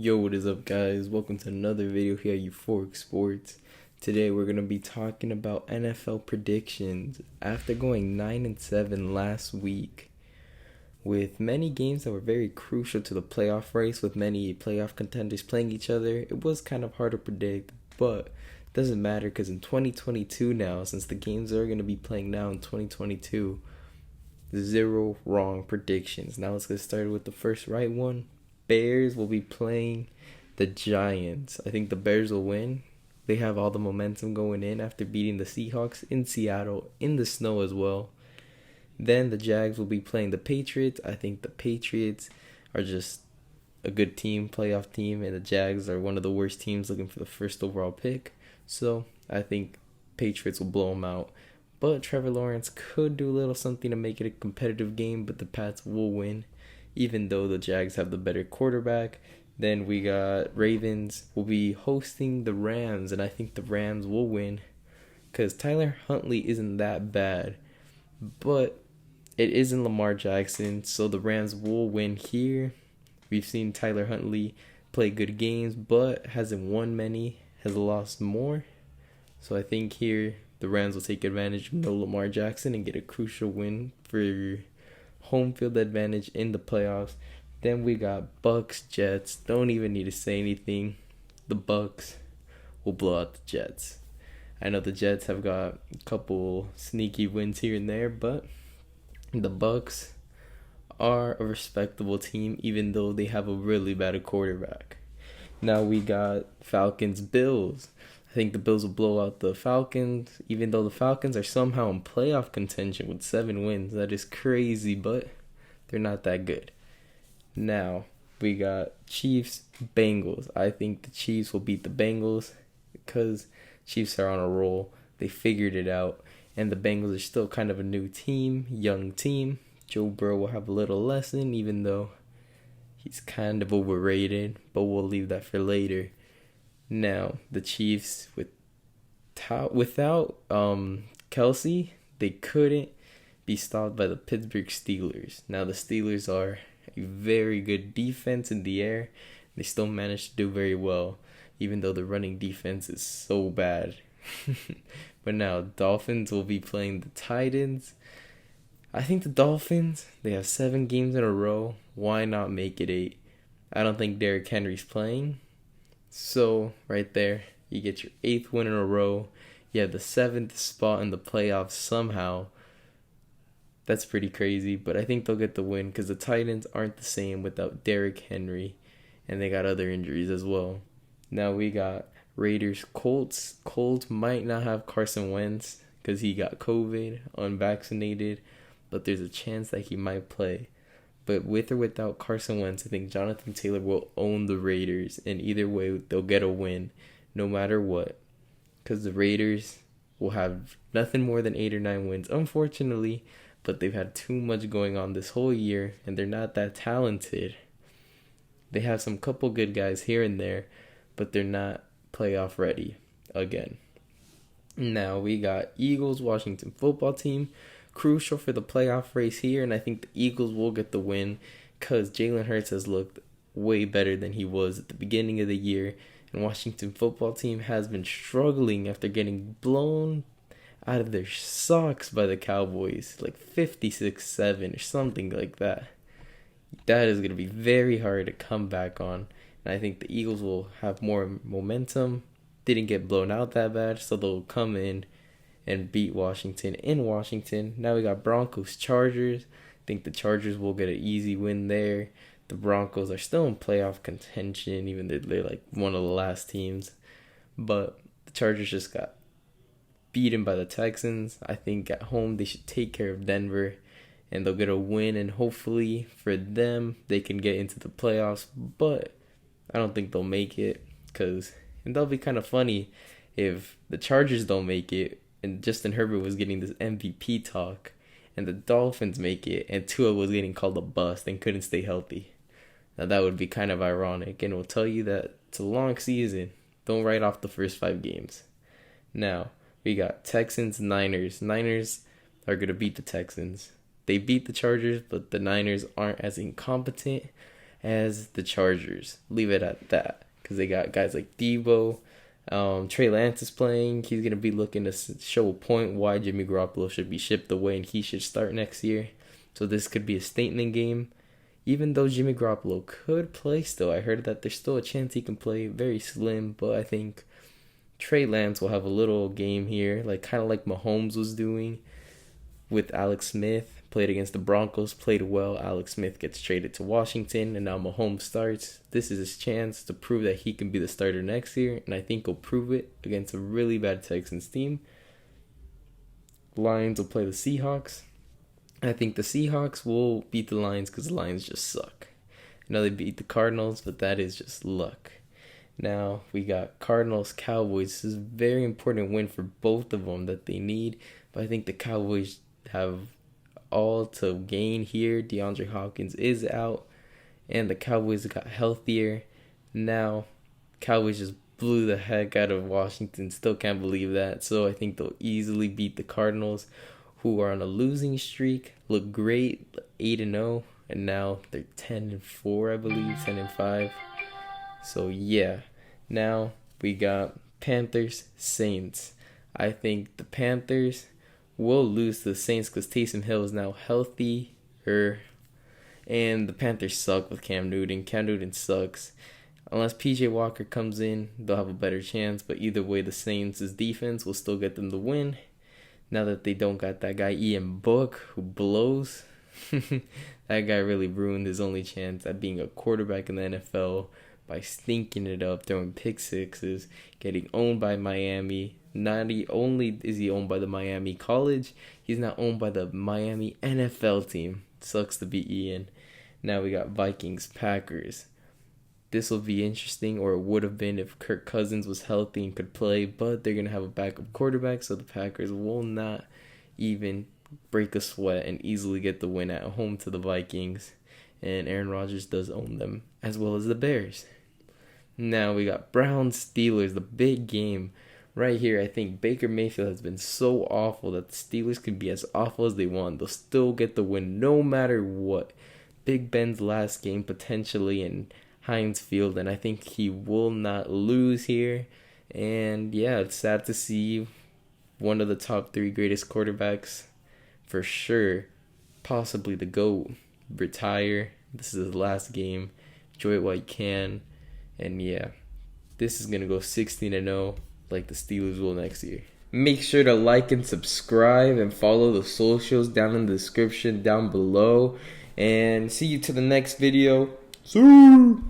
Yo, what is up, guys? Welcome to another video here at Euphoric Sports. Today we're going to be talking about NFL predictions after going 9-7 last week. With many games that were very crucial to the playoff race, with many playoff contenders playing each other, it was kind of hard to predict, but it doesn't matter because in 2022 now, since the games are going to be playing now in 2022, 0 wrong predictions. Now let's get started with the first right one. Bears will be playing the Giants. I think the Bears will win. They have all the momentum going in after beating the Seahawks in Seattle in the snow as well. Then the Jags will be playing the Patriots. I think the Patriots are just a good team, playoff team, and the Jags are one of the worst teams looking for the first overall pick. So I think Patriots will blow them out. But Trevor Lawrence could do a little something to make it a competitive game, but the Pats will win, even though the Jags have the better quarterback. Then we got Ravens will be hosting the Rams, and I think the Rams will win because Tyler Huntley isn't that bad, but it isn't Lamar Jackson, so the Rams will win here. We've seen Tyler Huntley play good games, but hasn't won many, has lost more. So I think here the Rams will take advantage of no Lamar Jackson and get a crucial win for home field advantage in the playoffs. Then we got Bucks Jets. Don't even need to say anything. The Bucks will blow out the Jets. I know the Jets have got a couple sneaky wins here and there, but the Bucks are a respectable team, even though they have a really bad quarterback. Now we got Falcons Bills. I think the Bills will blow out the Falcons, even though the Falcons are somehow in playoff contention with 7 wins. That is crazy, but they're not that good. Now, we got Chiefs Bengals. I think the Chiefs will beat the Bengals because Chiefs are on a roll. They figured it out, and the Bengals are still kind of a new team, young team. Joe Burrow will have a little lesson, even though he's kind of overrated, but we'll leave that for later. Now, the Chiefs, without Kelsey, they couldn't be stopped by the Pittsburgh Steelers. Now, the Steelers are a very good defense in the air. They still managed to do very well, even though the running defense is so bad. But now, Dolphins will be playing the Titans. I think the Dolphins, they have 7 games in a row. Why not make it 8? I don't think Derrick Henry's playing. So, right there, you get your 8th win in a row. You have the 7th spot in the playoffs somehow. That's pretty crazy, but I think they'll get the win because the Titans aren't the same without Derrick Henry, and they got other injuries as well. Now we got Raiders Colts. Colts might not have Carson Wentz because he got COVID, unvaccinated, but there's a chance that he might play. But with or without Carson Wentz, I think Jonathan Taylor will own the Raiders. And either way, they'll get a win no matter what. Because the Raiders will have nothing more than 8 or 9 wins, unfortunately. But they've had too much going on this whole year. And they're not that talented. They have some couple good guys here and there. But they're not playoff ready again. Now we got Eagles, Washington football team. Crucial for the playoff race here, and I think the Eagles will get the win because Jalen Hurts has looked way better than he was at the beginning of the year, and Washington football team has been struggling after getting blown out of their socks by the Cowboys, like 56-7 or something like that. That is going to be very hard to come back on, and I think the Eagles will have more momentum. Didn't get blown out that bad, so they'll come in and beat Washington in Washington. Now we got Broncos Chargers. I think the Chargers will get an easy win there. The Broncos are still in playoff contention, even though they're like one of the last teams. But the Chargers just got beaten by the Texans. I think at home they should take care of Denver, and they'll get a win, and hopefully for them they can get into the playoffs. But I don't think they'll make it, and that'll be kind of funny if the Chargers don't make it and Justin Herbert was getting this MVP talk, and the Dolphins make it, and Tua was getting called a bust and couldn't stay healthy. Now that would be kind of ironic, and will tell you that it's a long season. Don't write off the first 5 games. Now, we got Texans Niners. Niners are going to beat the Texans. They beat the Chargers, but the Niners aren't as incompetent as the Chargers. Leave it at that, because they got guys like Debo. Trey Lance is playing. He's going to be looking to show a point why Jimmy Garoppolo should be shipped away and he should start next year. So this could be a statement game. Even though Jimmy Garoppolo could play still, I heard that there's still a chance he can play. Very slim, but I think Trey Lance will have a little game here, like kind of like Mahomes was doing with Alex Smith. Played against the Broncos, played well. Alex Smith gets traded to Washington, and now Mahomes starts. This is his chance to prove that he can be the starter next year, and I think he'll prove it against a really bad Texans team. Lions will play the Seahawks. I think the Seahawks will beat the Lions because the Lions just suck. I know they beat the Cardinals, but that is just luck. Now, we got Cardinals Cowboys. This is a very important win for both of them that they need, but I think the Cowboys have all to gain here. DeAndre Hopkins is out, and the Cowboys got healthier. Now, Cowboys just blew the heck out of Washington. Still can't believe that. So I think they'll easily beat the Cardinals, who are on a losing streak, look great, 8-0, and now they're 10-4, I believe, 10-5. So yeah, now we got Panthers Saints. I think the Panthers will lose to the Saints because Taysom Hill is now healthier, and the Panthers suck with Cam Newton. Cam Newton sucks. Unless PJ Walker comes in, they'll have a better chance. But either way, the Saints' defense will still get them the win. Now that they don't got that guy Ian Book who blows. That guy really ruined his only chance at being a quarterback in the NFL by stinking it up, throwing pick sixes, getting owned by Miami. Not only is he owned by the Miami College, he's now owned by the Miami NFL team. Sucks to be Ian. Now we got Vikings Packers. This will be interesting, or it would have been if Kirk Cousins was healthy and could play, but they're going to have a backup quarterback, so the Packers will not even break a sweat and easily get the win at home to the Vikings. And Aaron Rodgers does own them, as well as the Bears. Now we got Browns Steelers, the big game. Right here, I think Baker Mayfield has been so awful that the Steelers could be as awful as they want. They'll still get the win no matter what. Big Ben's last game potentially in Heinz Field, and I think he will not lose here. And yeah, it's sad to see one of the top 3 greatest quarterbacks for sure, possibly the GOAT, retire. This is his last game. Enjoy it while you can. And yeah, this is going to go 16-0 like the Steelers will next year. Make sure to like and subscribe and follow the socials down in the description down below. And see you to the next video. See you.